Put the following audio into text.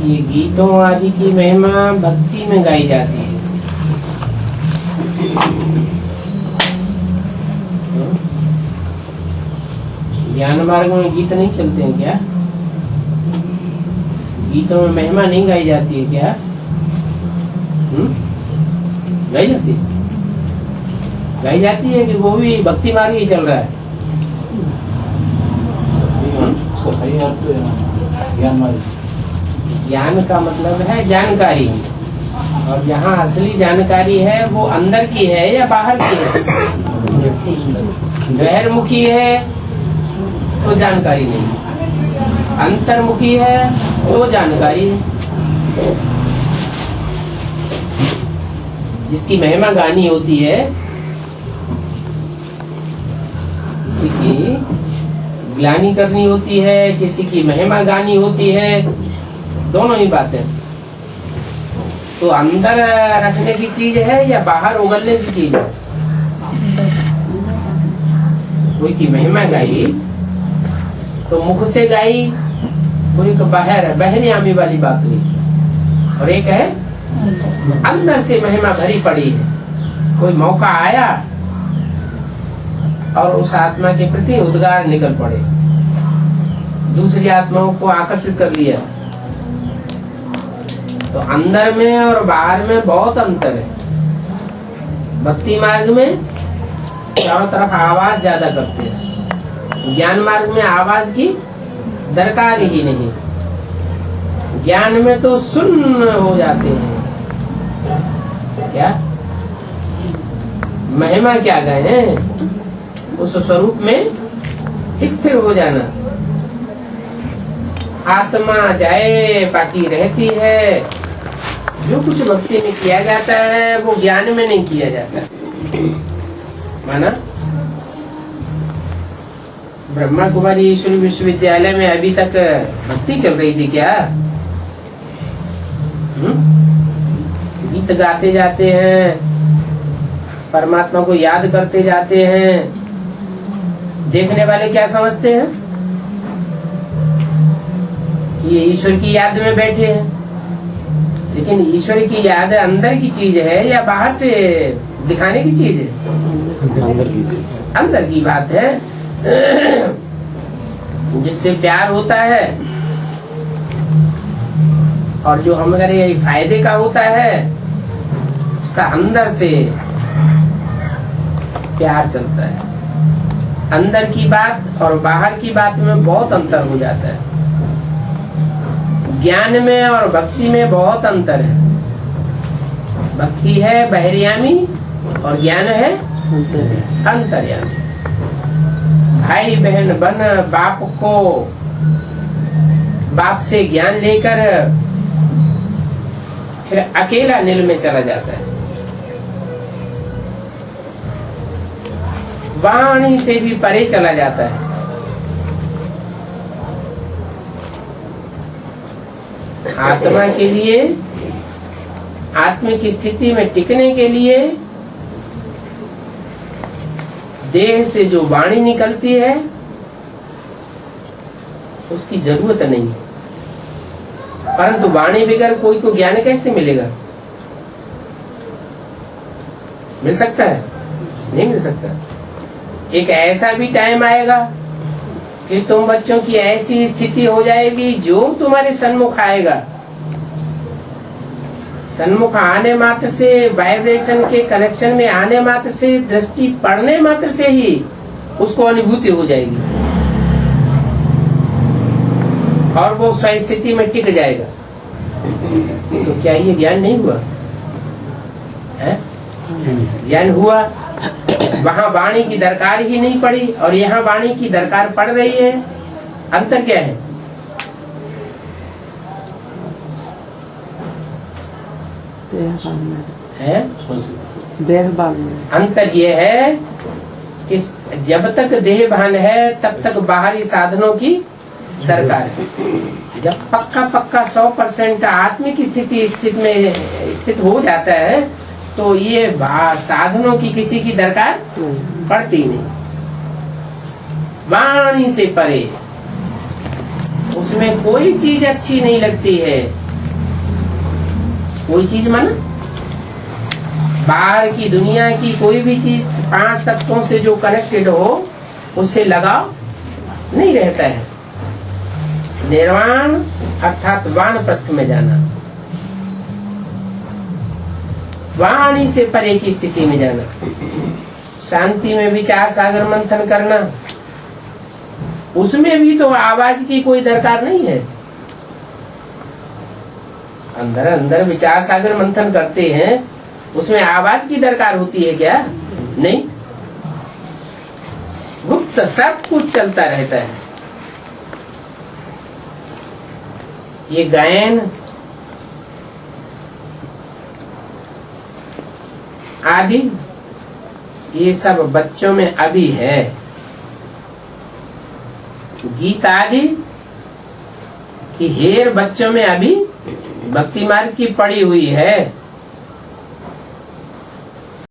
ये गीतों आदि की महिमा भक्ति में गाई जाती है। ज्ञान मार्ग में गीत नहीं चलते हैं क्या? गीतों में महिमा नहीं गाई जाती है क्या? गाई जाती है, गाई जाती है कि वो भी भक्ति मार्ग ही चल रहा है? सही अर्थ ज्ञान मार्ग। ज्ञान का मतलब है जानकारी, और जहाँ असली जानकारी है वो अंदर की है या बाहर की है? बहिर्मुखी है तो जानकारी नहीं, अंतर्मुखी है तो जानकारी है। जिसकी महिमा गानी होती है, किसी की ग्लानि करनी होती है, किसी की महिमा गानी होती है, दोनों ही बातें। तो अंदर रखने की चीज है या बाहर उगलने की चीज है? कोई की महिमा गाई तो मुख से गाई, कोई का बहरियामी वाली बात हुई, और एक है अंदर से महिमा भरी पड़ी है। कोई मौका आया और उस आत्मा के प्रति उद्गार निकल पड़े, दूसरी आत्माओं को आकर्षित कर लिया। तो अंदर में और बाहर में बहुत अंतर है। भक्ति मार्ग में चारों तरफ आवाज ज्यादा करते हैं, ज्ञान मार्ग में आवाज की दरकार ही नहीं। ज्ञान में तो सुन्न हो जाते हैं। क्या महिमा क्या गए, उस स्वरूप में स्थिर हो जाना। आत्मा जाए बाकी रहती है। जो कुछ भक्ति में किया जाता है वो ज्ञान में नहीं किया जाता। माना ब्रह्मा कुमारी ईश्वरी विश्वविद्यालय में अभी तक भक्ति चल रही थी क्या? गीत गाते जाते हैं, परमात्मा को याद करते जाते हैं। देखने वाले क्या समझते हैं कि ये ईश्वर की याद में बैठे हैं, लेकिन ईश्वर की याद अंदर की चीज है या बाहर से दिखाने की चीज है? अंदर की चीज, अंदर की बात है। जिससे प्यार होता है और जो हमारे फायदे का होता है, उसका अंदर से प्यार चलता है। अंदर की बात और बाहर की बात में बहुत अंतर हो जाता है। ज्ञान में और भक्ति में बहुत अंतर है। भक्ति है बहिर्यामी और ज्ञान है अंतर्यामी। भाई बहन बन बाप से ज्ञान लेकर फिर अकेला नील में चला जाता है। वाणी से भी परे चला जाता है। आत्मा के लिए, आत्मिक स्थिति में टिकने के लिए देह से जो वाणी निकलती है उसकी जरूरत नहीं। परंतु वाणी बगैर कोई को ज्ञान कैसे मिलेगा? मिल सकता है? नहीं मिल सकता। एक ऐसा भी टाइम आएगा कि तुम बच्चों की ऐसी स्थिति हो जाएगी, जो तुम्हारे सन्मुख आएगा, सन्मुख आने मात्र से, वाइब्रेशन के कनेक्शन में आने मात्र से, दृष्टि पड़ने मात्र से ही उसको अनुभूति हो जाएगी और वो स्वस्थिति में टिक जाएगा। तो क्या ये ज्ञान नहीं हुआ है? ज्ञान हुआ। वहाँ वाणी की दरकार ही नहीं पड़ी और यहाँ वाणी की दरकार पड़ रही है। अंतर क्या है? देहभान में अंतर ये है कि जब तक देह भान है तब तक बाहरी साधनों की दरकार है। जब पक्का 100% आत्मिक स्थिति स्थित हो जाता है तो ये साधनों की किसी की दरकार पड़ती नहीं। वाणी से परे उसमें कोई चीज अच्छी नहीं लगती है। कोई चीज माना, बाहर की दुनिया की कोई भी चीज 5 तत्वों से जो कनेक्टेड हो उससे लगाव नहीं रहता है। निर्वाण अर्थात वानप्रस्थ में जाना, वाणी से परे की स्थिति में जाना, शांति में विचार सागर मंथन करना, उसमें भी तो आवाज की कोई दरकार नहीं है। अंदर अंदर विचार सागर मंथन करते हैं, उसमें आवाज की दरकार होती है क्या? नहीं, गुप्त सब कुछ चलता रहता है। ये गायन आदि ये सब बच्चों में अभी है, गीत आदि की हेर बच्चों में अभी भक्ति मार्ग की पड़ी हुई है।